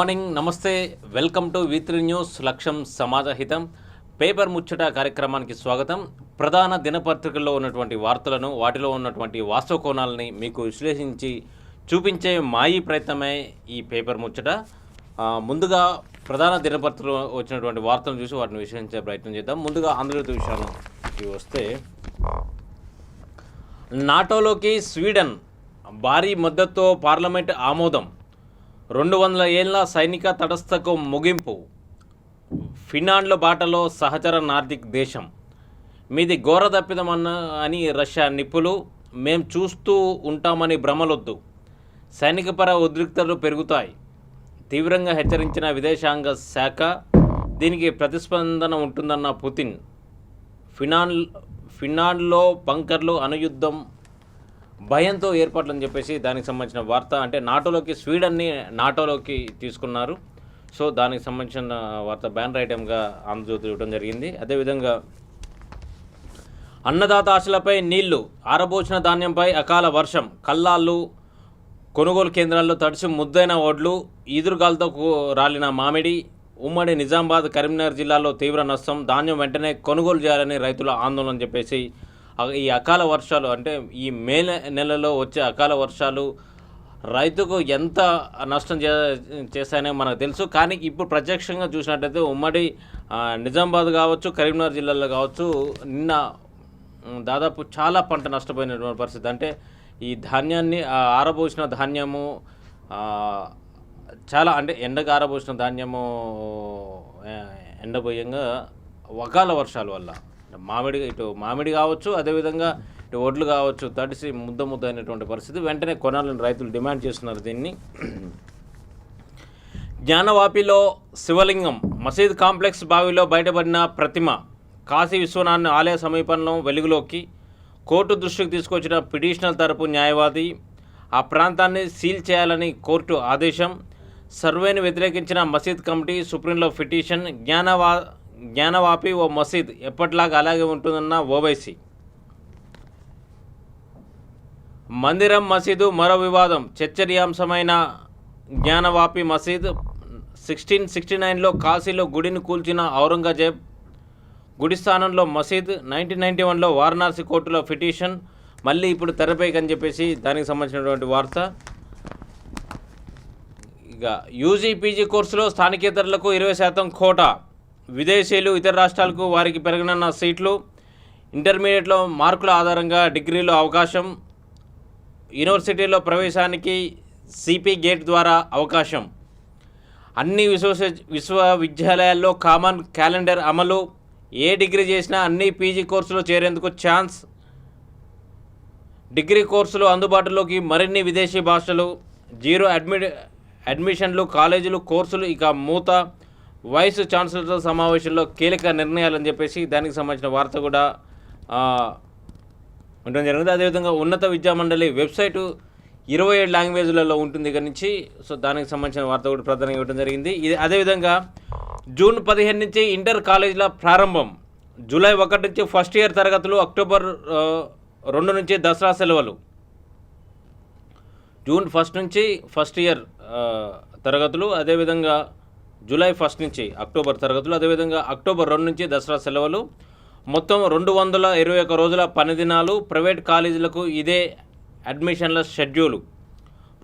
Morning, నమస్తే, welcome to V3 news లక్ష్యం సమాజహితం. Paper ముచ్చట కార్యక్రమానికి స్వాగతం. ప్రధాన దినపత్రికల్లో ఉన్నటువంటి వార్తలను, వాటిలో ఉన్నటువంటి వాస్తవ కోణాలని మీకు విశ్లేషించి చూపించే మాయి ప్రయత్నమే ఈ పేపర్ ముచ్చట. ముందుగా ప్రధాన దినపత్రికలో వచ్చినటువంటి వార్తలను చూసి వాటిని విశ్లేషించే ప్రయత్నం చేద్దాం. ముందుగా ఆంధ్రజ్యోతి విషయానికి వస్తే, నాటోలోకి స్వీడన్ భారీ మద్దతుతో పార్లమెంట్ ఆమోదం, 200 ఏళ్ల సైనిక తటస్థకు ముగింపు, ఫిన్లాండ్ల బాటలో సహచర నార్డిక్ దేశం, మీది ఘోర తప్పిదమన్న అని రష్యా నిప్పులు, మేం చూస్తూ ఉంటామని భ్రమలొద్దు, సైనికపర ఉద్రిక్తతలు పెరుగుతాయి, తీవ్రంగా హెచ్చరించిన విదేశాంగ శాఖ, దీనికి ప్రతిస్పందన ఉంటుందన్న పుతిన్, ఫిన్లాండ్లో బంకర్లు అనుయుద్ధం భయంతో ఏర్పాట్లని చెప్పేసి దానికి సంబంధించిన వార్త. అంటే నాటోలోకి స్వీడన్ని నాటోలోకి తీసుకున్నారు. సో దానికి సంబంధించిన వార్త బ్యానర్ ఐటెంగా ఆంధ్రజ్యోతి ఇవ్వడం జరిగింది. అదేవిధంగా అన్నదాత ఆశలపై నీళ్లు, ఆరబోచిన ధాన్యంపై అకాల వర్షం, కల్లాళ్ళు కొనుగోలు కేంద్రాల్లో తడిసి ముద్దైన ఒడ్లు, ఈదురుగాలతో రాలిన మామిడి, ఉమ్మడి నిజామాబాద్ కరీంనగర్ జిల్లాలో తీవ్ర నష్టం, ధాన్యం వెంటనే కొనుగోలు చేయాలని రైతుల ఆందోళన చెప్పేసి ఈ అకాల వర్షాలు, అంటే ఈ మే నెలలో వచ్చే అకాల వర్షాలు రైతుకు ఎంత నష్టం చేస్తాయని మనకు తెలుసు. కానీ ఇప్పుడు ప్రత్యక్షంగా చూసినట్టయితే ఉమ్మడి నిజామాబాద్ కావచ్చు, కరీంనగర్ జిల్లాలో కావచ్చు, నిన్న దాదాపు చాలా పంట నష్టపోయినటువంటి పరిస్థితి. అంటే ఈ ధాన్యాన్ని ఆరబోసిన ధాన్యము చాలా, అంటే ఎండకు ఆరబోసిన ధాన్యము ఎండబోయంగా అకాల వర్షాల వల్ల మామిడి కావచ్చు, అదేవిధంగా ఇటు ఒడ్లు కావచ్చు, తడిసి ముద్ద అయినటువంటి పరిస్థితి. వెంటనే కొనాలని రైతులు డిమాండ్ చేస్తున్నారు దీన్ని. జ్ఞానవాపిలో శివలింగం, మసీద్ కాంప్లెక్స్ బావిలో బయటపడిన ప్రతిమ, కాశీ విశ్వనాథ్ ఆలయ సమీపంలో వెలుగులోకి, కోర్టు దృష్టికి తీసుకొచ్చిన పిటిషనర్ తరపు న్యాయవాది, ఆ ప్రాంతాన్ని సీల్ చేయాలని కోర్టు ఆదేశం, సర్వేని వ్యతిరేకించిన మసీద్ కమిటీ, సుప్రీంలో పిటిషన్, జ్ఞానవాపి ఓ మసీద్ ఎప్పటిలాగా అలాగే ఉంటుందన్న ఓవైసీ, మందిరం మసీదు మరో వివాదం, చర్చనీయాంశమైన జ్ఞానవాపి మసీద్ 1669లో కాశీలో గుడిని కూల్చిన ఔరంగజేబ్, గుడి స్థానంలో మసీద్, 1991లో వారణాసి కోర్టులో పిటిషన్, మళ్ళీ ఇప్పుడు తెరపైకి అని చెప్పేసి దానికి సంబంధించినటువంటి వార్త. ఇక యూజీ పీజీ కోర్సులో స్థానికేతరులకు 20% కోటా, విదేశీయులు ఇతర రాష్ట్రాలకు వారికి పెరగనున్న సీట్లు, ఇంటర్మీడియట్లో మార్కుల ఆధారంగా డిగ్రీలో అవకాశం, యూనివర్సిటీలో ప్రవేశానికి సిపి గేట్ ద్వారా అవకాశం, అన్ని విశ్వవిద్యాలయాల్లో కామన్ క్యాలెండర్ అమలు, ఏ డిగ్రీ చేసినా అన్ని పీజీ కోర్సులో చేరేందుకు ఛాన్స్, డిగ్రీ కోర్సులు అందుబాటులోకి మరిన్ని విదేశీ భాషలు, జీరో అడ్మిషన్లు, కాలేజీలు కోర్సులు ఇక మూత, వైస్ ఛాన్సలర్ల సమావేశంలో కీలక నిర్ణయాలని చెప్పేసి దానికి సంబంధించిన వార్త కూడా ఉండడం జరిగింది. అదేవిధంగా ఉన్నత విద్యామండలి వెబ్సైటు 27 లాంగ్వేజ్లలో ఉంటుంది ఇక నుంచి. సో దానికి సంబంధించిన వార్త కూడా ప్రధానంగా ఇవ్వడం జరిగింది. ఇది అదేవిధంగా జూన్ 15 నుంచి ఇంటర్ కాలేజీల ప్రారంభం, జూలై 1 నుంచి ఫస్ట్ ఇయర్ తరగతులు, అక్టోబర్ 2 నుంచి దసరా సెలవులు, జూన్ 1 నుంచి ఫస్ట్ ఇయర్ తరగతులు, అదేవిధంగా జూలై 1 నుంచి అక్టోబర్ తరగతులు, అదేవిధంగా అక్టోబర్ 2 నుంచి దసరా సెలవులు, మొత్తం 221 రోజుల పని దినాలు. ప్రైవేట్ కాలేజీలకు ఇదే అడ్మిషన్ల షెడ్యూలు.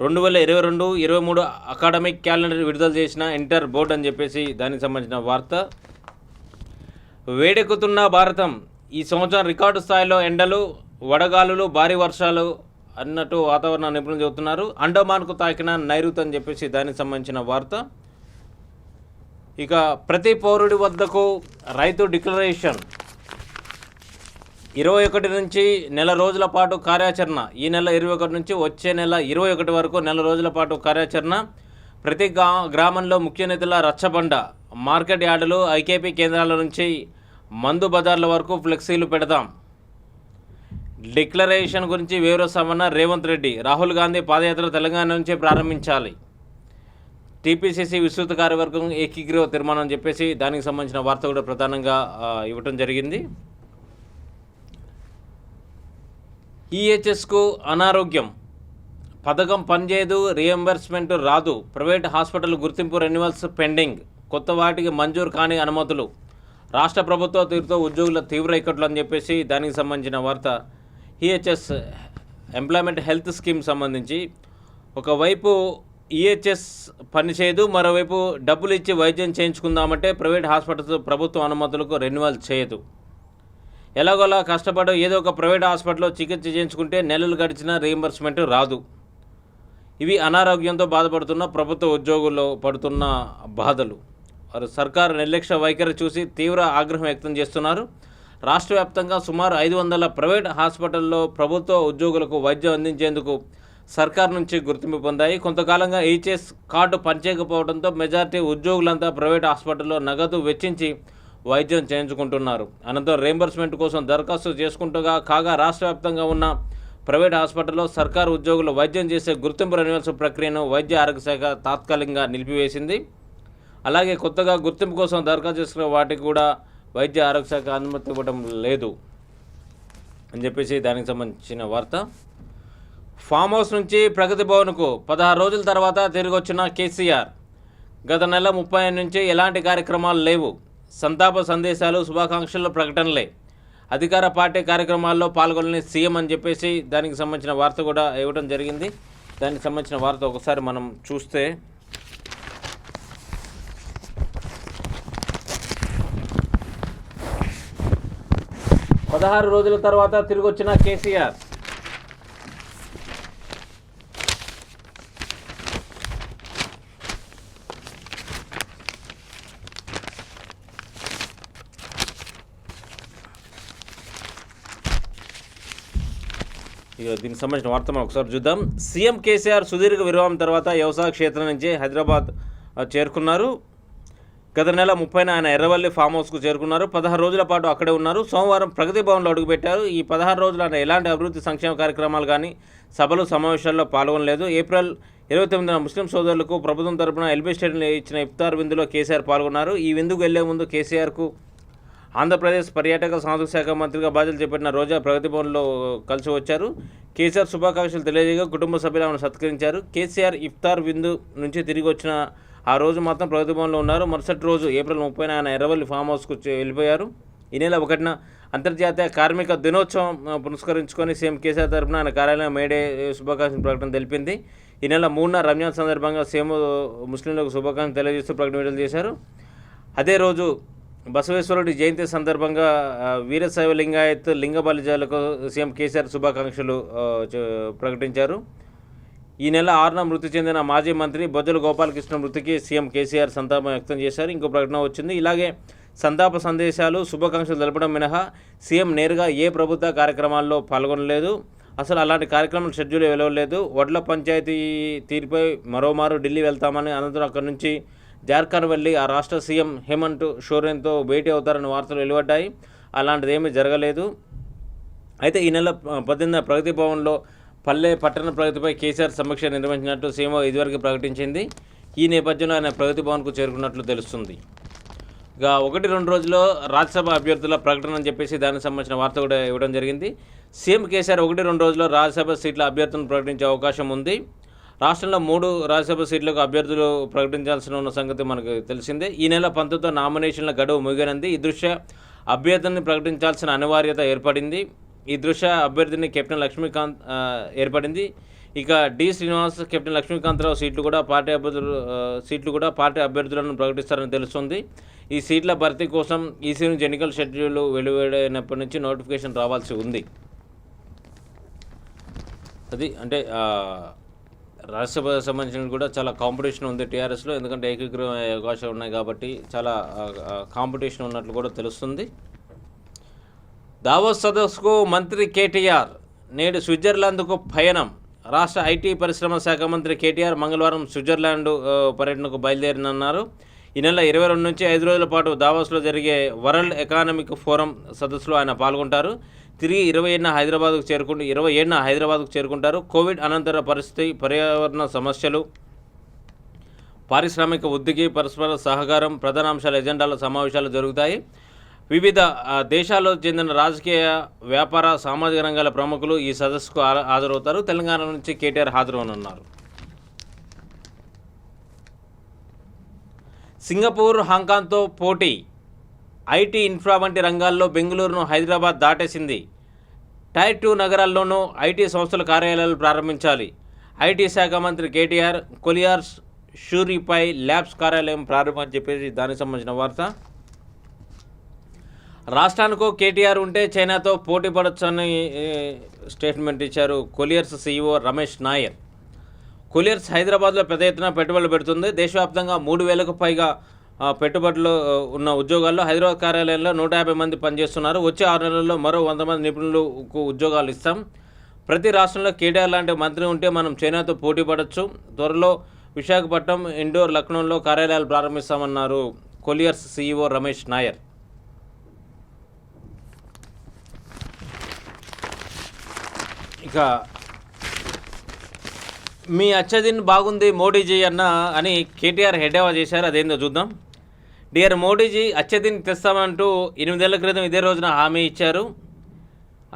2022-23 అకాడమిక్ క్యాలెండర్ విడుదల చేసిన ఇంటర్ బోర్డు అని చెప్పేసి దానికి సంబంధించిన వార్త. వేడెక్కుతున్న భారతం, ఈ సంవత్సరం రికార్డు స్థాయిలో ఎండలు, వడగాలులు, భారీ వర్షాలు అన్నట్టు వాతావరణ నిపుణులు చెబుతున్నారు. అండమాన్కు తాకిన నైరుతి అని చెప్పేసి దానికి సంబంధించిన వార్త. ఇక ప్రతి పౌరుడి వద్దకు రైతు డిక్లరేషన్, 21 నుంచి నెల రోజుల పాటు కార్యాచరణ, ఈ నెల 21 నుంచి వచ్చే నెల 21 వరకు నెల రోజుల పాటు కార్యాచరణ, ప్రతి గ్రామంలో ముఖ్య నేతల రచ్చబండ, మార్కెట్ యార్డులు, ఐకేపీ కేంద్రాల నుంచి మందు బజార్ల వరకు ఫ్లెక్సీలు పెడదాం, డిక్లరేషన్ గురించి వివరిస్తామన్న రేవంత్ రెడ్డి, రాహుల్ గాంధీ పాదయాత్ర తెలంగాణ నుంచి ప్రారంభించాలి, టీపీసీసీ విస్తృత కార్యవర్గం ఏకీకృత తీర్మానం అని చెప్పేసి దానికి సంబంధించిన వార్త కూడా ప్రధానంగా ఇవ్వటం జరిగింది. ఈహెచ్ఎస్కు అనారోగ్యం, పథకం పనిచేయదు, రీఎంబర్స్మెంట్ రాదు, ప్రైవేట్ హాస్పిటల్ గుర్తింపు రెన్యువల్స్ పెండింగ్, కొత్త వాటికి మంజూరు కాని అనుమతులు, రాష్ట్ర ప్రభుత్వ తీరుతో ఉద్యోగుల తీవ్ర ఇక్కట్లు అని చెప్పేసి దానికి సంబంధించిన వార్త. ఈహెచ్ఎస్ ఎంప్లాయ్మెంట్ హెల్త్ స్కీమ్ సంబంధించి ఒకవైపు ఈహెచ్ఎస్ పనిచేయదు, మరోవైపు డబ్బులు ఇచ్చి వైద్యం చేయించుకుందామంటే ప్రైవేట్ హాస్పిటల్స్ ప్రభుత్వ అనుమతులకు రెన్యువల్ చేయదు. ఎలాగోలా కష్టపడి ఏదో ఒక ప్రైవేట్ హాస్పిటల్లో చికిత్స చేయించుకుంటే నెలలు గడిచినా రీఎంబర్స్మెంట్ రాదు. ఇవి అనారోగ్యంతో బాధపడుతున్న ప్రభుత్వ ఉద్యోగుల్లో పడుతున్న బాధలు. వారు సర్కారు నిర్లక్ష్య వైఖరి చూసి తీవ్ర ఆగ్రహం వ్యక్తం చేస్తున్నారు. రాష్ట్ర వ్యాప్తంగా సుమారు 500 ప్రైవేట్ హాస్పిటల్లో ప్రభుత్వ ఉద్యోగులకు వైద్యం అందించేందుకు సర్కారు నుంచి గుర్తింపు పొందాయి. కొంతకాలంగా ఈహెచ్ఎస్ కార్డు పనిచేయకపోవడంతో మెజార్టీ ఉద్యోగులంతా ప్రైవేట్ హాస్పిటల్లో నగదు వెచ్చించి వైద్యం చేయించుకుంటున్నారు. అనంతరం రీయింబర్స్మెంట్ కోసం దరఖాస్తు కాగా రాష్ట్ర వ్యాప్తంగా ఉన్న ప్రైవేట్ హాస్పిటల్లో సర్కారు ఉద్యోగులు వైద్యం చేసే గుర్తింపు రెన్యువల్స్ ప్రక్రియను వైద్య ఆరోగ్య శాఖ తాత్కాలికంగా నిలిపివేసింది. అలాగే కొత్తగా గుర్తింపు కోసం దరఖాస్తు చేసుకునే వాటికి కూడా వైద్య ఆరోగ్య శాఖ అనుమతి ఇవ్వడం లేదు అని చెప్పేసి దానికి సంబంధించిన వార్త. ఫామ్ హౌస్ నుంచి ప్రగతి భవన్కు 16 రోజుల తర్వాత తిరిగి వచ్చిన కేసీఆర్. గత నెల 30 నుంచి ఎలాంటి కార్యక్రమాలు లేవు. సంతాప సందేశాలు, శుభాకాంక్షల ప్రకటనలే. అధికార పార్టీ కార్యక్రమాల్లో పాల్గొనని సీఎం అని చెప్పేసి దానికి సంబంధించిన వార్త కూడా ఇవ్వడం జరిగింది. దానికి సంబంధించిన వార్త ఒకసారి మనం చూస్తే, పదహారు రోజుల తర్వాత తిరిగి వచ్చిన కేసీఆర్. దీనికి సంబంధించిన వార్త మనం ఒకసారి చూద్దాం. సీఎం కేసీఆర్ సుదీర్ఘ విరామం తర్వాత వ్యవసాయ క్షేత్రం నుంచి హైదరాబాద్ చేరుకున్నారు. గత నెల 30న ఆయన ఎర్రవల్లి ఫామ్ హౌస్కు చేరుకున్నారు. 16 రోజుల పాటు అక్కడే ఉన్నారు. సోమవారం ప్రగతి భవన్లో అడుగుపెట్టారు. ఈ 16 రోజులు ఆయన ఎలాంటి అభివృద్ధి సంక్షేమ కార్యక్రమాలు కానీ సభలు సమావేశాల్లో పాల్గొనలేదు. ఏప్రిల్ 29న ముస్లిం సోదరులకు ప్రభుత్వం తరపున ఎల్బీ స్టేడియంలో ఇచ్చిన ఇఫ్తార్ విందులో కేసీఆర్ పాల్గొన్నారు. ఈ విందుకు వెళ్లే ముందు కేసీఆర్కు ఆంధ్రప్రదేశ్ పర్యాటక సాంస్కృతిక శాఖ మంత్రిగా బాధ్యతలు చేపట్టిన రోజా ప్రగతి భవన్లో కలిసి వచ్చారు. కేసీఆర్ శుభాకాంక్షలు తెలియజేయగా కుటుంబ సభ్యులు ఆమెను సత్కరించారు. కేసీఆర్ ఇఫ్తార్ విందు నుంచి తిరిగి వచ్చిన ఆ రోజు మాత్రం ప్రగతి భవన్లో ఉన్నారు. మరుసటి రోజు ఏప్రిల్ 30న ఆయన ఎర్రవల్లి ఫామ్ హౌస్కు వెళ్ళిపోయారు. ఈ నెల 1న అంతర్జాతీయ కార్మిక దినోత్సవం పురస్కరించుకొని సీఎం కేసీఆర్ తరఫున ఆయన కార్యాలయం మేడే శుభాకాంక్షలు ప్రకటన తెలిపింది. ఈ నెల 3న రంజాన్ సందర్భంగా సీఎం ముస్లింలకు శుభాకాంక్షలు తెలియజేస్తూ ప్రకటన విడుదల చేశారు. అదే రోజు బసవేశ్వరుడి జయంతి సందర్భంగా వీరశైవ లింగాయత్ లింగ బలిజాలకు సీఎం కేసీఆర్ శుభాకాంక్షలు ప్రకటించారు. ఈ నెల 6న మృతి చెందిన మాజీ మంత్రి బొజ్జల గోపాలకృష్ణ మృతికి సీఎం కేసీఆర్ సంతాపం వ్యక్తం చేశారు. ఇంకో ప్రకటన వచ్చింది. ఇలాగే సంతాప సందేశాలు, శుభాకాంక్షలు తెలపడం మినహా సీఎం నేరుగా ఏ ప్రభుత్వ కార్యక్రమాల్లో పాల్గొనలేదు. అసలు అలాంటి కార్యక్రమం షెడ్యూల్ వెలవలేదు. వడ్ల పంచాయతీ తీరుపై మరోమారు ఢిల్లీ వెళ్తామని, అనంతరం అక్కడి నుంచి జార్ఖండ్ వెళ్ళి ఆ రాష్ట్ర సీఎం హేమంత్ సోరెన్తో భేటీ అవుతారని వార్తలు వెలువడ్డాయి. అలాంటిది ఏమీ జరగలేదు. అయితే ఈ నెల 18న ప్రగతి భవన్లో పల్లె పట్టణ ప్రగతిపై కేసీఆర్ సమీక్ష నిర్వహించినట్టు సీఎం ఇదివరకు ప్రకటించింది. ఈ నేపథ్యంలో ఆయన ప్రగతి భవన్కు చేరుకున్నట్లు తెలుస్తుంది. ఇక 1-2 రోజుల్లో రాజ్యసభ అభ్యర్థుల ప్రకటన అని చెప్పేసి దానికి సంబంధించిన వార్త కూడా ఇవ్వడం జరిగింది. సీఎం కేసీఆర్ 1-2 రోజుల్లో రాజ్యసభ సీట్ల అభ్యర్థులను ప్రకటించే అవకాశం ఉంది. రాష్ట్రంలో 3 రాజ్యసభ సీట్లకు అభ్యర్థులు ప్రకటించాల్సి ఉన్న సంగతి మనకు తెలిసిందే. ఈ నెల 19తో నామినేషన్ల గడువు ముగియనుంది. ఈ దృష్ట్యా అభ్యర్థిని ప్రకటించాల్సిన అనివార్యత ఏర్పడింది. ఈ దృష్ట్యా అభ్యర్థిని కెప్టెన్ లక్ష్మీకాంత్ ఏర్పడింది. ఇక డి శ్రీనివాస్, కెప్టెన్ లక్ష్మీకాంతరావు సీట్లు కూడా పార్టీ అభ్యర్థులను ప్రకటిస్తారని తెలుస్తుంది. ఈ సీట్ల భర్తీ కోసం ఈసీ నుంచి ఎన్నికల షెడ్యూల్ వెలువడినప్పటి నుంచి నోటిఫికేషన్ రావాల్సి ఉంది. అది అంటే రాజ్యసభ సంబంధించిన కూడా చాలా కాంపిటీషన్ ఉంది టీఆర్ఎస్లో. ఎందుకంటే ఏకీకృతం అయ్యే అవకాశాలు ఉన్నాయి కాబట్టి చాలా కాంపిటీషన్ ఉన్నట్లు కూడా తెలుస్తుంది. దావోస్ సదస్సుకు మంత్రి కేటీఆర్ నేడు స్విట్జర్లాండ్కు పయనం. రాష్ట్ర ఐటీ పరిశ్రమ శాఖ మంత్రి కేటీఆర్ మంగళవారం స్విట్జర్లాండ్ పర్యటనకు బయలుదేరినన్నారు. ఈ నెల 22 నుంచి 5 రోజుల పాటు దావోస్లో జరిగే వరల్డ్ ఎకనామిక్ ఫోరం సదస్సులో ఆయన పాల్గొంటారు. తిరిగి 27న హైదరాబాద్కు చేరుకుంటారు. కోవిడ్ అనంతర పరిస్థితి, పర్యావరణ సమస్యలు, పారిశ్రామిక వృద్ధికి పరస్పర సహకారం ప్రధాన అంశాల ఎజెండాల సమావేశాలు జరుగుతాయి. వివిధ దేశాల్లో చెందిన రాజకీయ, వ్యాపార, సామాజిక రంగాల ప్రముఖులు ఈ సదస్సుకు హాజరవుతారు. తెలంగాణ నుంచి కేటీఆర్ హాజరవనున్నారు. సింగపూర్, హాంకాంగ్తో పోటీ. ఐటీ, ఇన్ఫ్రా వంటి రంగాల్లో బెంగళూరును హైదరాబాద్ దాటేసింది. టైర్ 2 నగరాల్లోనూ ఐటీ సంస్థల కార్యాలయాలు ప్రారంభించాలి. ఐటీ శాఖ మంత్రి కేటీఆర్ కొలియార్స్ షూరిపై ల్యాబ్స్ కార్యాలయం ప్రారంభం అని చెప్పేసి దానికి సంబంధించిన వార్త. రాష్ట్రానికో కేటీఆర్ ఉంటే చైనాతో పోటీ పడొచ్చని స్టేట్మెంట్ ఇచ్చారు Colliers CEO Ramesh Nair. Colliers హైదరాబాద్లో పెద్ద ఎత్తున పెట్టుబడులు పెడుతుంది. దేశవ్యాప్తంగా 3,000కు పైగా పెట్టుబడులు ఉన్న ఉద్యోగాల్లో హైదరాబాద్ కార్యాలయంలో 150 మంది పనిచేస్తున్నారు. వచ్చే 6 నెలల్లో మరో 100 మంది నిపుణులకు ఉద్యోగాలు ఇస్తాం. ప్రతి రాష్ట్రంలో కేటీఆర్ లాంటి మంత్రి ఉంటే మనం చైనాతో పోటీ పడవచ్చు. త్వరలో విశాఖపట్నం, ఇండోర్, లక్నోలో కార్యాలయాలు ప్రారంభిస్తామన్నారు కొలియర్స్ సీఈఓ రమేష్ నాయర్. ఇక మీ అచ్చదిన్ బాగుంది మోడీజీ అని కేటీఆర్ హెడ్డేవా చేశారు. అదేందో చూద్దాం. డియర్ మోడీజీ, అచ్చదిన్ తెస్తామంటూ 8 ఏళ్ల క్రితం ఇదే రోజున హామీ ఇచ్చారు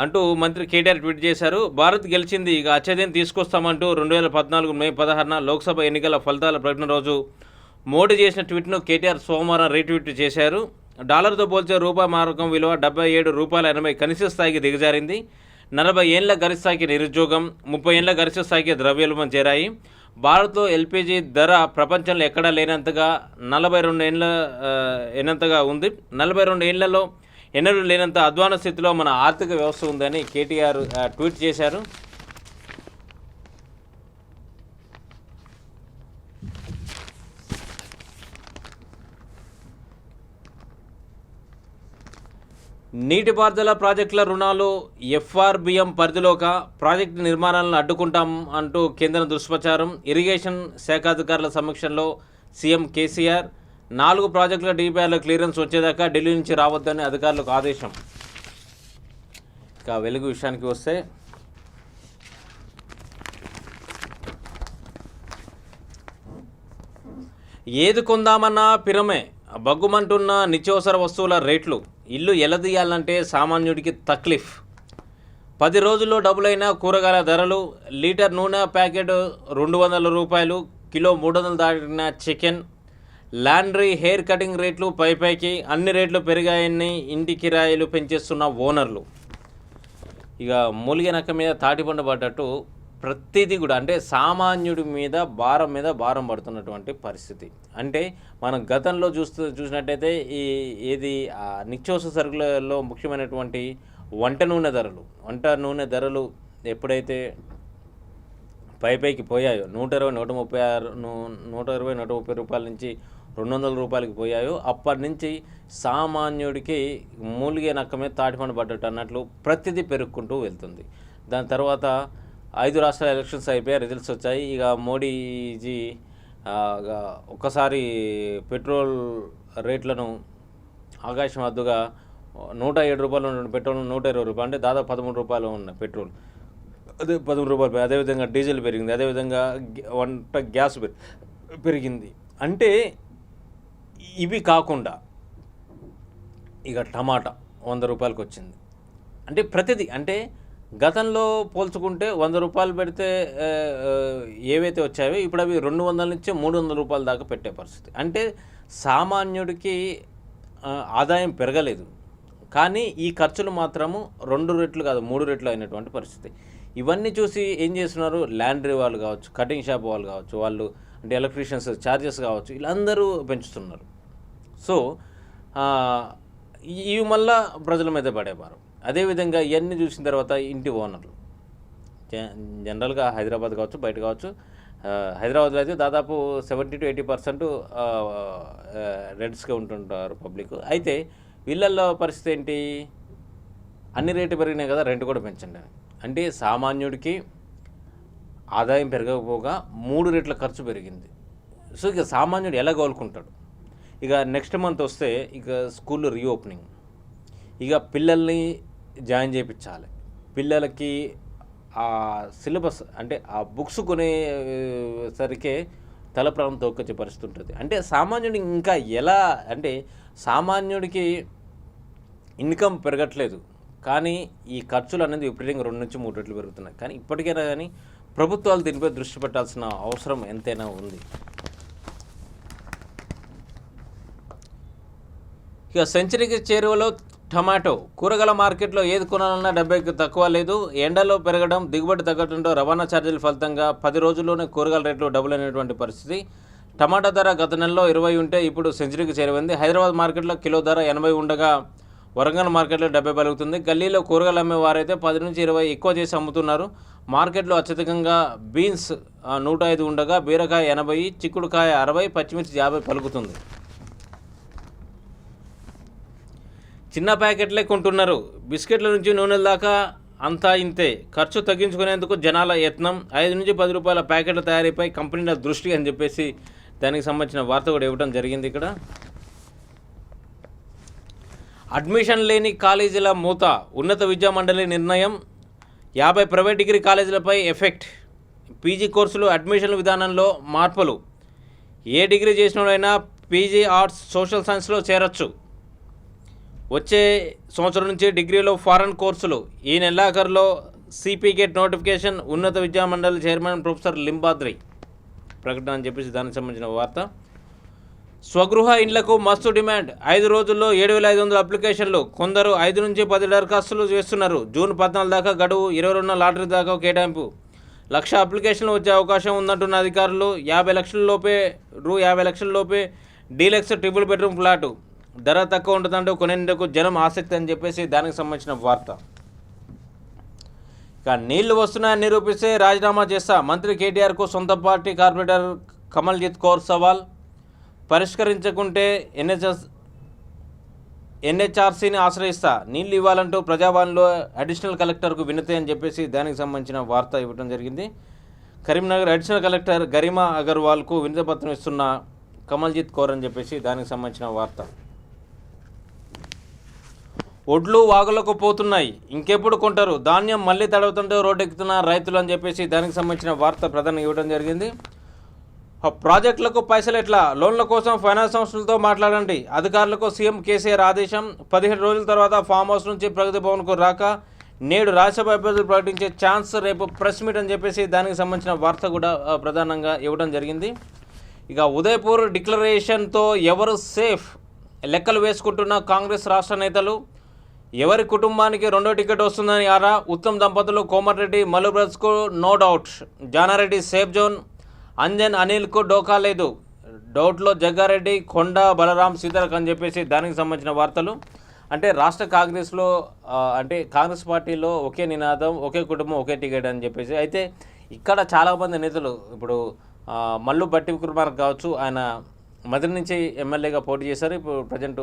అంటూ మంత్రి కేటీఆర్ ట్వీట్ చేశారు. భారత్ గెలిచింది, ఇక అచ్చదిన్ తీసుకొస్తామంటూ 2014 మే 16న లోక్సభ ఎన్నికల ఫలితాల ప్రకటన రోజు మోడీ చేసిన ట్వీట్ను కేటీఆర్ సోమవారం రీట్వీట్ చేశారు. డాలర్తో పోల్చే రూపాయి మారకం విలువ ₹77.80 కనిష్ట స్థాయికి దిగజారింది. 40 ఏళ్ల గరిష్ట నిరుద్యోగం, 30 ఏళ్ల గరిష్ట స్థాయికి ద్రవ్యోల్బణం చేరాయి. భారత్లో ఎల్పీజీ ధర ప్రపంచంలో ఎక్కడా లేనంతగా 42 ఉంది. 42 ఏళ్లలో ఎన్నడూ లేనంత అధ్వాన స్థితిలో మన ఆర్థిక వ్యవస్థ ఉందని కేటీఆర్ ట్వీట్ చేశారు. నీటిపారుదల ప్రాజెక్టుల రుణాలు ఎఫ్ఆర్బిఎం పరిధిలోక ప్రాజెక్టు నిర్మాణాలను అడ్డుకుంటాం అంటూ కేంద్రం దుష్ప్రచారం. ఇరిగేషన్ శాఖాధికారుల సమక్షంలో సీఎం కేసీఆర్ 4 ప్రాజెక్టుల డిపిఆర్ల క్లియరెన్స్ వచ్చేదాకా ఢిల్లీ నుంచి రావద్దని అధికారులకు ఆదేశం. ఇక వెలుగు విషయానికి వస్తే, ఏది కొందామన్నా పిరమే, బగ్గుమంటున్న నిత్యావసర వస్తువుల రేట్లు. ఇల్లు ఎలదీయాలంటే సామాన్యుడికి తక్లీఫ్. 10 రోజుల్లో డబ్బులైన కూరగాయల ధరలు. లీటర్ నూనె ప్యాకెట్ ₹200, కిలో 300 దాటిన చికెన్. లాండ్రీ, హెయిర్ కటింగ్ రేట్లు పైకి. అన్ని రేట్లు పెరిగాయని ఇంటి కిరాయిలు పెంచేస్తున్న ఓనర్లు. ఇక మూలిగే నక్క మీద తాటిపండు పడ్డట్టు ప్రతిదీ కూడా అంటే సామాన్యుడి మీద భారం పడుతున్నటువంటి పరిస్థితి. అంటే మనం గతంలో చూసినట్టయితే ఏది నిత్యావసర సరుకులలో ముఖ్యమైనటువంటి వంట నూనె ధరలు ఎప్పుడైతే పైకి పోయాయో, 120-130 రూపాయల నుంచి ₹200 పోయాయో, అప్పటి నుంచి సామాన్యుడికి మూలిగే నక్క మీద తాటిపండు పడ్డట్టు అన్నట్లు ప్రతిదీ పెరుగుకుంటూ వెళ్తుంది. దాని తర్వాత 5 రాష్ట్రాల ఎలక్షన్స్ అయిపోయాయి, రిజల్ట్స్ వచ్చాయి. ఇక మోడీజీ ఒక్కసారి పెట్రోల్ రేట్లను ఆకాశం హద్దుగా ₹107 ఉన్న పెట్రోల్ ₹120, అంటే దాదాపు ₹13 ఉన్న పెట్రోల్ అదే ₹13. అదేవిధంగా డీజిల్ పెరిగింది, అదేవిధంగా వంట గ్యాస్ పెరిగింది. అంటే ఇవి కాకుండా ఇక టమాటా ₹100 వచ్చింది. అంటే ప్రతిదీ అంటే గతంలో పోల్చుకుంటే ₹100 పెడితే ఏవైతే వచ్చాయో ఇప్పుడు అవి $200 నుంచి ₹300 దాకా పెట్టే పరిస్థితి. అంటే సామాన్యుడికి ఆదాయం పెరగలేదు, కానీ ఈ ఖర్చులు మాత్రము 2 రెట్లు కాదు 3 రెట్లు అయినటువంటి పరిస్థితి. ఇవన్నీ చూసి ఏం చేస్తున్నారు, లాండ్రీ వాళ్ళు కావచ్చు, కటింగ్ షాప్ వాళ్ళు కావచ్చు, వాళ్ళు అంటే ఎలక్ట్రీషియన్స్ ఛార్జెస్ కావచ్చు, వీళ్ళందరూ పెంచుతున్నారు. సో ఇవి మళ్ళా ప్రజల మీద పడేవారు. అదేవిధంగా ఇవన్నీ చూసిన తర్వాత ఇంటి ఓనర్లు జనరల్గా హైదరాబాద్ కావచ్చు, బయట కావచ్చు, హైదరాబాద్లో అయితే దాదాపు 70-80% రెడ్స్గా ఉంటుంటారు పబ్లిక్. అయితే వీళ్ళల్లో పరిస్థితి ఏంటి, అన్ని రేట్లు పెరిగినాయి కదా, రెంట్ కూడా పెంచండి. అంటే సామాన్యుడికి ఆదాయం పెరగకపోగా 3 రెట్ల ఖర్చు పెరిగింది. సో ఇక సామాన్యుడు ఎలా కోలుకుంటాడు. ఇక నెక్స్ట్ మంత్ వస్తే ఇక స్కూల్ రీఓపెనింగ్, ఇక పిల్లల్ని జాయిన్ చేయించాలి. పిల్లలకి ఆ సిలబస్ అంటే ఆ బుక్స్ కొనేసరికే తల ప్రాణం తోకొచ్చే పరిస్థితి ఉంటుంది. అంటే సామాన్యుడికి ఇంకా ఎలా అంటే సామాన్యుడికి ఇన్కమ్ పెరగట్లేదు, కానీ ఈ ఖర్చులు అనేది విపరీతంగా 2 నుంచి 3 రెట్లు పెరుగుతున్నాయి. కానీ ఇప్పటికైనా కానీ ప్రభుత్వాలు దీనిపై దృష్టి పెట్టాల్సిన అవసరం ఎంతైనా ఉంది. ఇక సెంచరీకి చేరువలో టమాటో. కూరగాయల మార్కెట్లో ఏది కొనాలన్నా 70కి తక్కువ లేదు. ఎండలో పెరగడం, దిగుబడి తగ్గడంతో రవాణా ఛార్జీల ఫలితంగా 10 రోజుల్లోనే కూరగాయల రేట్లు డబుల్ అయినటువంటి పరిస్థితి. టమాటా ధర గత నెలలో 20 ఉంటే ఇప్పుడు సెంచరీకి చేరువైంది. హైదరాబాద్ మార్కెట్లో కిలో ధర 80 ఉండగా వరంగల్ మార్కెట్లో 70 పలుకుతుంది. గల్లీలో కూరగాయలు అమ్మే వారైతే 10 నుంచి 20 ఎక్కువ చేసి అమ్ముతున్నారు. మార్కెట్లో అత్యధికంగా బీన్స్ 105 ఉండగా బీరకాయ 80, చిక్కుడుకాయ 60, పచ్చిమిర్చి 50 పలుకుతుంది. చిన్న ప్యాకెట్లే కొంటున్నారు. బిస్కెట్ల నుంచి నూనెల దాకా అంతా ఇంతే. ఖర్చు తగ్గించుకునేందుకు జనాల యత్నం. 5 నుంచి 10 రూపాయల ప్యాకెట్ల తయారీపై కంపెనీల దృష్టి అని చెప్పేసి దానికి సంబంధించిన వార్త కూడా ఇవ్వడం జరిగింది. ఇక్కడ అడ్మిషన్ లేని కాలేజీల మూత. ఉన్నత విద్యా మండలి నిర్ణయం. 50 ప్రైవేట్ డిగ్రీ కాలేజీలపై ఎఫెక్ట్. పీజీ కోర్సులు అడ్మిషన్ విధానంలో మార్పులు. ఏ డిగ్రీ చేసినోడైనా పీజీ ఆర్ట్స్ సోషల్ సైన్స్లో చేరొచ్చు. వచ్చే సంవత్సరం నుంచి డిగ్రీలో ఫారెన్ కోర్సులు. ఈ నెలాఖరులో సిపిగేట్ నోటిఫికేషన్. ఉన్నత విద్యా మండలి చైర్మన్ ప్రొఫెసర్ లింబాద్రి ప్రకటన అని చెప్పేసి దానికి సంబంధించిన వార్త. స్వగృహ ఇండ్లకు మస్తు డిమాండ్. 5 రోజుల్లో 7,500 అప్లికేషన్లు. కొందరు 5 నుంచి 10 దరఖాస్తులు చేస్తున్నారు. జూన్ 14 దాకా గడువు. 22న లాటరీ దాకా కేటాయింపు. 1,00,000 అప్లికేషన్లు వచ్చే అవకాశం ఉందంటున్న అధికారులు. 50 లక్షల లోపే డీలక్స్ ట్రిపుల్ బెడ్రూమ్ ఫ్లాటు. ధర తక్కువ ఉంటుందంటూ కొనేందుకు జనం ఆసక్తి అని చెప్పేసి దానికి సంబంధించిన వార్త. ఇక నీళ్లు వస్తున్నాయని నిరూపిస్తే రాజీనామా చేస్తా. మంత్రి కేటీఆర్కు సొంత పార్టీ కార్పొరేటర్ కమల్జిత్ కౌర్ సవాల్. పరిష్కరించకుంటే ఎన్హెచ్ఆర్సీని ఆశ్రయిస్తా. నీళ్లు ఇవ్వాలంటూ ప్రజాభవన్లో అడిషనల్ కలెక్టర్కు వినతి అని చెప్పేసి దానికి సంబంధించిన వార్త ఇవ్వడం జరిగింది. కరీంనగర్ అడిషనల్ కలెక్టర్ గరిమా అగర్వాల్కు వినతి పత్రం ఇస్తున్న కమల్జిత్ కౌర్ అని చెప్పేసి దానికి సంబంధించిన వార్త. ఒడ్లు వాగులకు పోతున్నాయి, ఇంకెప్పుడు కొంటారు? ధాన్యం మళ్ళీ తడవుతుంటే రోడ్డెక్కుతున్న రైతులు అని చెప్పేసి దానికి సంబంధించిన వార్త ప్రధానంగా ఇవ్వడం జరిగింది. ప్రాజెక్టులకు పైసలు ఎట్లా? లోన్ల కోసం ఫైనాన్స్ సంస్థలతో మాట్లాడండి. అధికారులకు సీఎం కేసీఆర్ ఆదేశం. 17 రోజుల తర్వాత ఫామ్ హౌస్ నుంచి ప్రగతి భవన్కు రాక నేడు రాజ్యసభ అభ్యర్థులు ప్రకటించే ఛాన్స్. రేపు ప్రెస్ మీట్ అని చెప్పేసి దానికి సంబంధించిన వార్త కూడా ప్రధానంగా ఇవ్వడం జరిగింది. ఇక ఉదయపూర్ డిక్లరేషన్తో ఎవరు సేఫ్? లెక్కలు వేసుకుంటున్న కాంగ్రెస్ రాష్ట్ర నేతలు. ఎవరి కుటుంబానికి 2వ టికెట్ వస్తుందని ఆరా. ఉత్తమ్ దంపతులు కోమటిరెడ్డి మల్లు బ్రదర్స్కు no doubt. Janareddy safe zone. Anjan అనిల్కు డోకా లేదు. డౌట్లో జగ్గారెడ్డి, కొండ బలరాం, సీతారాం అని చెప్పేసి దానికి సంబంధించిన వార్తలు. అంటే రాష్ట్ర కాంగ్రెస్లో అంటే కాంగ్రెస్ పార్టీలో ఒకే నినాదం, ఒకే కుటుంబం, ఒకే టికెట్ అని చెప్పేసి. అయితే ఇక్కడ చాలామంది నేతలు ఇప్పుడు మల్లు బట్టి విక్రమార్క కావచ్చు, ఆయన మధుర నుంచి ఎమ్మెల్యేగా పోటీ చేశారు. ఇప్పుడు ప్రజెంట్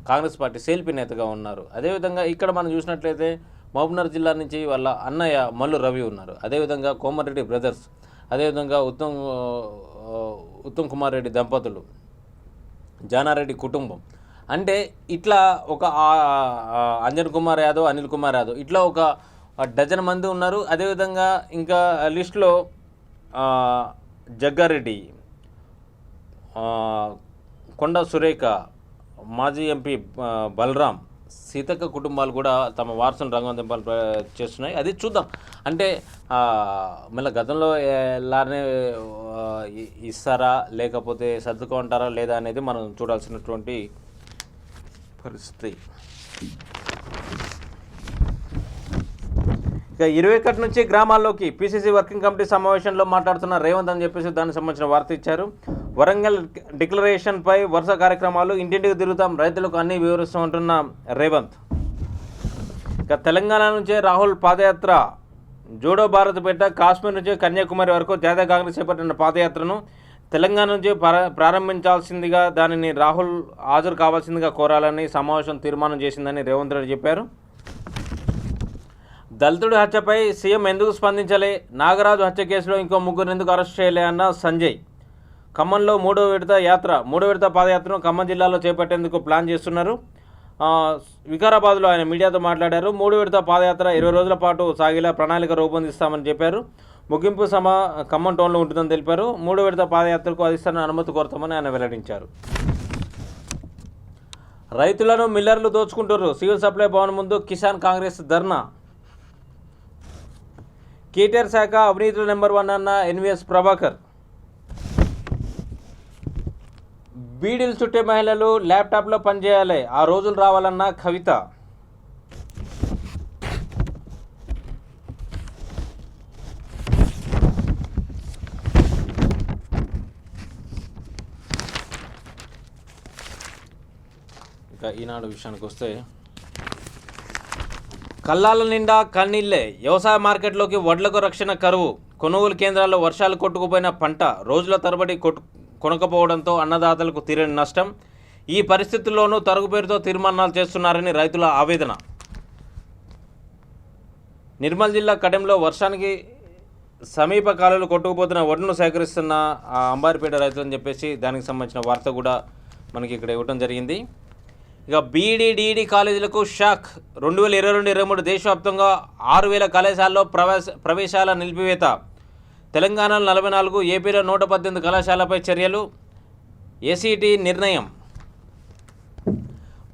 కాంగ్రెస్ పార్టీ సేల్పి నేతగా ఉన్నారు. అదేవిధంగా ఇక్కడ మనం చూసినట్లయితే మహబూబ్నగర్ జిల్లా నుంచి వాళ్ళ అన్నయ్య మల్లు రవి ఉన్నారు. అదేవిధంగా కోమటిరెడ్డి బ్రదర్స్, అదేవిధంగా ఉత్తమ్ కుమార్ రెడ్డి దంపతులు, జానారెడ్డి కుటుంబం. అంటే ఇట్లా ఒక అంజన్ కుమార్ యాదవ్, అనిల్ కుమార్ యాదవ్, ఇట్లా ఒక డజన్ మంది ఉన్నారు. అదేవిధంగా ఇంకా లిస్టులో జగ్గారెడ్డి, కొండ సురేఖ, మాజీ ఎంపీ బలరాం, సీతక్క కుటుంబాలు కూడా తమ వారసును రంగందింపాలు చేస్తున్నాయి. అది చూద్దాం. అంటే మళ్ళీ గతంలో ఎలానే ఇస్తారా, లేకపోతే సర్దుకుంటారా లేదా అనేది మనం చూడాల్సినటువంటి పరిస్థితి. ఇక 21 నుంచి గ్రామాల్లోకి పిసిసి వర్కింగ్ కమిటీ సమావేశంలో మాట్లాడుతున్న రేవంత్ అని చెప్పేసి దానికి సంబంధించిన వార్త ఇచ్చారు. వరంగల్ డిక్లరేషన్పై వరుస కార్యక్రమాలు. ఇంటింటికి తిరుగుతాం, రైతులకు అన్ని వివరిస్తామంటున్న రేవంత్. ఇక తెలంగాణ నుంచే రాహుల్ పాదయాత్ర. జోడో భారత్ పేట కాశ్మీర్ నుంచి కన్యాకుమారి వరకు జాతీయ కాంగ్రెస్ చేపట్టిన పాదయాత్రను తెలంగాణ నుంచి ప్రారంభించాల్సిందిగా, దానిని రాహుల్ హాజరు కావాల్సిందిగా కోరాలని సమావేశం తీర్మానం చేసిందని రేవంత్ రెడ్డి చెప్పారు. దళితుడి హత్యపై సీఎం ఎందుకు స్పందించలే? నాగరాజు హత్య కేసులో ఇంకో 3 ఎందుకు అరెస్ట్ చేయలే అన్న సంజయ్. ఖమ్మంలో 3వ విడత పాదయాత్రను ఖమ్మం జిల్లాలో చేపట్టేందుకు ప్లాన్ చేస్తున్నారు. వికారాబాద్లో ఆయన మీడియాతో మాట్లాడారు. 3వ విడత పాదయాత్ర 20 రోజుల పాటు సాగేలా ప్రణాళిక రూపొందిస్తామని చెప్పారు. ముగింపు ఖమ్మం టౌన్లో ఉంటుందని తెలిపారు. 3వ విడత పాదయాత్రకు అధిష్టానం అనుమతి కోరతామని ఆయన వెల్లడించారు. రైతులను మిల్లర్లు దోచుకుంటున్నారు. సివిల్ సప్లై భవన్ ముందు కిసాన్ కాంగ్రెస్ ధర్నా. కేటీఆర్ శాఖ అవినీతిలో నెంబర్ 1 అన్న ఎన్వీఎస్ ప్రభాకర్. బీడీలు చుట్టే మహిళలు ల్యాప్టాప్లో పనిచేయాలి, ఆ రోజులు రావాలన్న కవిత. ఇక ఈనాడు విషయానికి వస్తే, కల్లాల నిండా కన్నీళ్లే, వ్యవసాయ మార్కెట్లోకి వడ్లకు రక్షణ కరువు, కొనుగోలు కేంద్రాల్లో వర్షాలు కొట్టుకుపోయిన పంట రోజుల తరబడి కొనకపోవడంతో అన్నదాతలకు తీరని నష్టం. ఈ పరిస్థితుల్లోనూ తరుగు పేరుతో తీర్మానాలు చేస్తున్నారని రైతుల ఆవేదన. నిర్మల్ జిల్లా కడెంలో వర్షానికి సమీప కాలువలు కొట్టుకుపోతున్న వడ్డును సేకరిస్తున్న అంబారిపేట రైతులని చెప్పేసి దానికి సంబంధించిన వార్త కూడా మనకి ఇక్కడ ఇవ్వడం జరిగింది. ఇక బీఈడీ కాలేజీలకు షాక్. 2022-23 దేశవ్యాప్తంగా 6,000 కళాశాలలో ప్రవేశాల నిలిపివేత. తెలంగాణలో 44, ఏపీలో 118 కళాశాలపై చర్యలు. ఏసీటీ నిర్ణయం.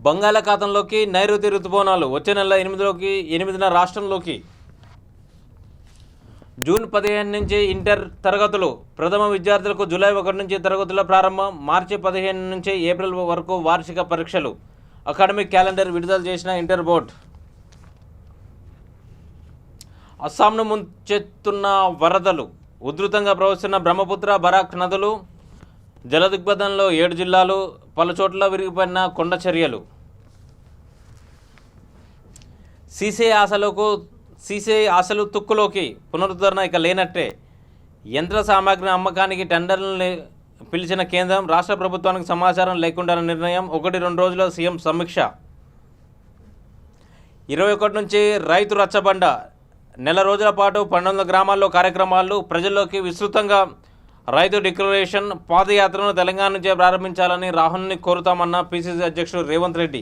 బంగాళాఖాతంలోకి నైరుతి రుతుపవనాలు వచ్చే నెల 8న రాష్ట్రంలోకి. జూన్ 15 నుంచి ఇంటర్ తరగతులు. ప్రథమ విద్యార్థులకు జూలై 1 నుంచి తరగతుల ప్రారంభం. మార్చి 15 నుంచి ఏప్రిల్ వరకు వార్షిక పరీక్షలు. అకాడమిక్ క్యాలెండర్ విడుదల చేసిన ఇంటర్ బోర్డు. అస్సాంను ముంచెత్తున్న వరదలు. ఉధృతంగా ప్రవహిస్తున్న బ్రహ్మపుత్ర, బరాక్ నదులు. జలదిగ్బంధంలో 7 జిల్లాలు. పలుచోట్ల విరిగిపోయిన కొండ చర్యలు. సీసీఐ ఆశలు తుక్కులోకి. పునరుద్ధరణ ఇక లేనట్టే. యంత్ర సామాగ్రి అమ్మకానికి టెండర్లను పిలిచిన కేంద్రం. రాష్ట్ర ప్రభుత్వానికి సమాచారం లేకుండా నిర్ణయం. 1-2 రోజుల్లో సీఎం సమీక్ష. 21 నుంచి రైతు రచ్చబండ. నెల రోజుల పాటు 1200 గ్రామాల్లో కార్యక్రమాలు. ప్రజల్లోకి విస్తృతంగా రైతు డిక్లరేషన్. పాదయాత్రను తెలంగాణ నుంచే ప్రారంభించాలని రాహుల్ని కోరుతామన్న పిసిసి అధ్యక్షుడు రేవంత్ రెడ్డి.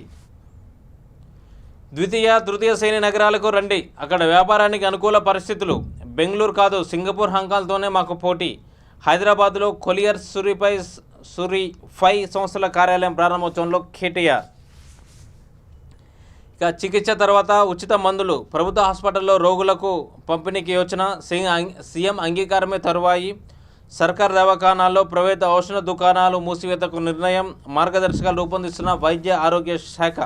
ద్వితీయ, తృతీయ శ్రేణి నగరాలకు రండి, అక్కడ వ్యాపారానికి అనుకూల పరిస్థితులు. బెంగళూరు కాదు, సింగపూర్, హాంకాంగ్తోనే మాకు పోటీ. హైదరాబాద్లో కొలియర్ సురిఫై సంస్థల కార్యాలయం ప్రారంభోత్సవంలో కేటీఆర్. ఇక చికిత్స తర్వాత ఉచిత మందులు. ప్రభుత్వ హాస్పిటల్లో రోగులకు పంపిణీకి యోచన. సీఎం అంగీకారమే తరువాయి. సర్కార్ దవాఖానాల్లో ప్రైవేట్ ఔషధ దుకాణాలు మూసివేతకు నిర్ణయం. మార్గదర్శకాలు రూపొందిస్తున్న వైద్య ఆరోగ్య శాఖ.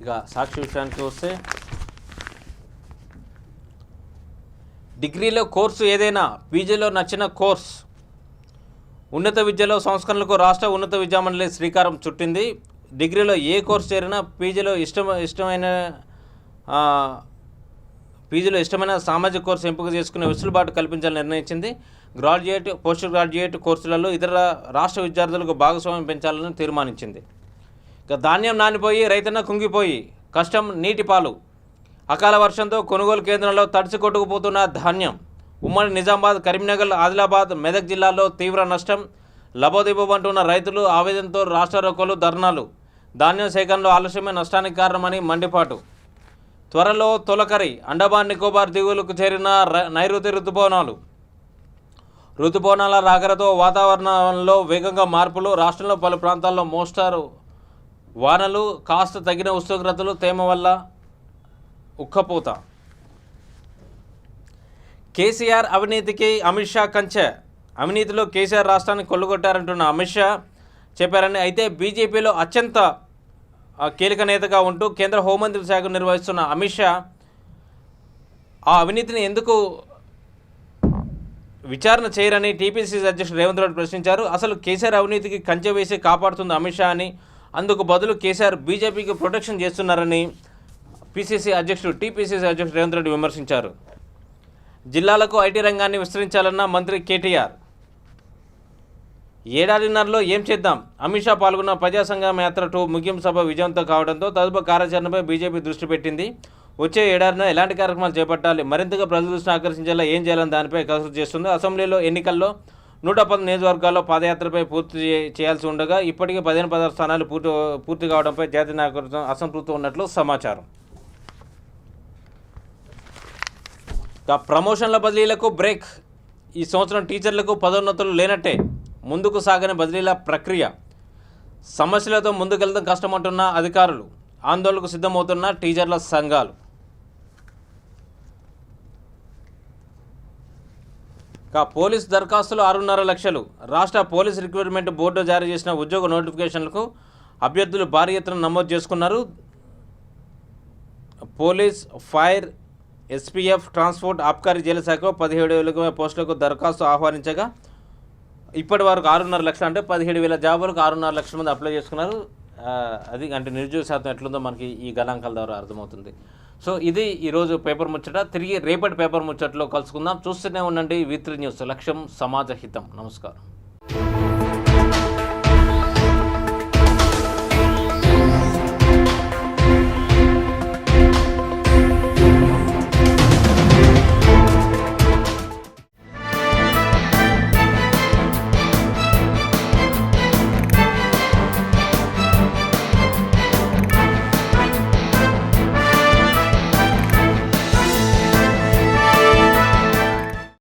ఇక సాక్షి విషయానికి వస్తే, డిగ్రీలో కోర్సు ఏదైనా, పీజీలో నచ్చిన కోర్స్. ఉన్నత విద్యలో సంస్కరణలకు రాష్ట్ర ఉన్నత విద్యామండలి శ్రీకారం చుట్టింది. డిగ్రీలో ఏ కోర్సు చేరినా పీజీలో ఇష్టమైన సామాజిక కోర్సు ఎంపిక చేసుకునే వెసులుబాటు కల్పించాలని నిర్ణయించింది. గ్రాడ్యుయేట్, పోస్ట్ గ్రాడ్యుయేట్ కోర్సులలో ఇతర రాష్ట్ర విద్యార్థులకు భాగస్వామ్యం పెంచాలని తీర్మానించింది. ఇక ధాన్యం నానిపోయి రైతన్న కుంగిపోయి కష్టం నీటి పాలు. అకాల వర్షంతో కొనుగోలు కేంద్రంలో తడిసి కొట్టుకుపోతున్న ధాన్యం. ఉమ్మడి నిజామాబాద్, కరీంనగర్, ఆదిలాబాద్, మెదక్ జిల్లాల్లో తీవ్ర నష్టం. లబోదిబోమంటున్న రైతులు ఆవేదనతో రాష్ట్ర రోకోలు, ధర్నాలు. ధాన్యం సేకరణలో ఆలస్యమే నష్టానికి కారణమని మండిపాటు. త్వరలో తొలకరి. అండమాన్ నికోబార్ దిగువలకు చేరిన నైరుతి రుతుపవనాలు. రుతుపవనాల రాకరతో వాతావరణంలో వేగంగా మార్పులు. రాష్ట్రంలో పలు ప్రాంతాల్లో మోస్తారు వానలు. కాస్త తగిన ఉష్ణోగ్రతలు. తేమ వల్ల ఉక్కపోత. కేసీఆర్ అవినీతికి అమిత్ షా కంచె. అవినీతిలో కేసీఆర్ రాష్ట్రాన్ని కొల్లగొట్టారంటున్న అమిత్ షా చెప్పారని. అయితే బీజేపీలో అత్యంత కీలక నేతగా ఉంటూ కేంద్ర హోంమంత్రి శాఖ నిర్వహిస్తున్న అమిత్ షా ఆ అవినీతిని ఎందుకు విచారణ చేయరని టీపీసీసీ అధ్యక్షుడు రేవంత్ రెడ్డి ప్రశ్నించారు. అసలు కేసీఆర్ అవినీతికి కంచె వేసి కాపాడుతుంది అమిత్ షా అని, అందుకు బదులు కేసీఆర్ బీజేపీకి ప్రొటెక్షన్ చేస్తున్నారని టీపీసీసీ అధ్యక్షుడు రేవంత్ రెడ్డి విమర్శించారు. జిల్లాలకు ఐటీ రంగాన్ని విస్తరించాలన్న మంత్రి కేటీఆర్. ఏడాదిన్నరలో ఏం చేద్దాం? అమిత్ షా పాల్గొన్న ప్రజా సంగ్రామ యాత్ర 2 ముగింపు సభ విజయంతో కావడంతో తదుపరి కార్యాచరణపై బీజేపీ దృష్టి పెట్టింది. వచ్చే ఏడాదిన ఎలాంటి కార్యక్రమాలు చేపట్టాలి, మరింతగా ప్రజల దృష్టిని ఆకర్షించేలా ఏం చేయాలని దానిపై కసరత్తు చేస్తుంది. అసెంబ్లీలో ఎన్నికల్లో 110 నియోజకవర్గాల్లో పాదయాత్రపై పూర్తి చేయాల్సి ఉండగా ఇప్పటికే 15-16 స్థానాలు పూర్తి కావడంపై జాతీయ నాయకత్వం అసంతృప్తి ఉన్నట్లు సమాచారం. ప్రమోషన్ల బదిలీలకు బ్రేక్. ఈ సంవత్సరం టీచర్లకు పదోన్నతులు లేనట్టే, ముందుకు సాగని బదిలీల ప్రక్రియ, సమస్యలతో ముందుకెళ్తాం కష్టమంటున్న అధికారులు, ఆందోళనకు సిద్ధమవుతున్న టీచర్ల సంఘాలు. పోలీస్ దరఖాస్తులు 6.5 లక్షలు. రాష్ట్ర పోలీస్ రిక్రూట్మెంట్ బోర్డు జారీ చేసిన ఉద్యోగ నోటిఫికేషన్లకు అభ్యర్థులు భారీ ఎత్తున నమోదు చేసుకున్నారు. పోలీస్, ఫైర్, ఎస్పీఎఫ్, ట్రాన్స్పోర్ట్, ఆబ్కారీ, జైలు శాఖలో 17,000 పోస్టులకు దరఖాస్తు ఆహ్వానించగా ఇప్పటి వరకు 6.5 లక్షలు, అంటే 17,000 జాబులకు 6.5 లక్షల మంది అప్లై చేసుకున్నారు. అది అంటే నిరుద్యోగ శాతం ఎట్లుందో మనకి ఈ గణాంకాల ద్వారా అర్థమవుతుంది. సో ఇది ఈరోజు పేపర్ ముచ్చట. తిరిగి రేపటి పేపర్ ముచ్చట్లో కలుసుకుందాం. చూస్తూనే ఉండండి V3 న్యూస్. లక్ష్యం సమాజ హితం. నమస్కారం.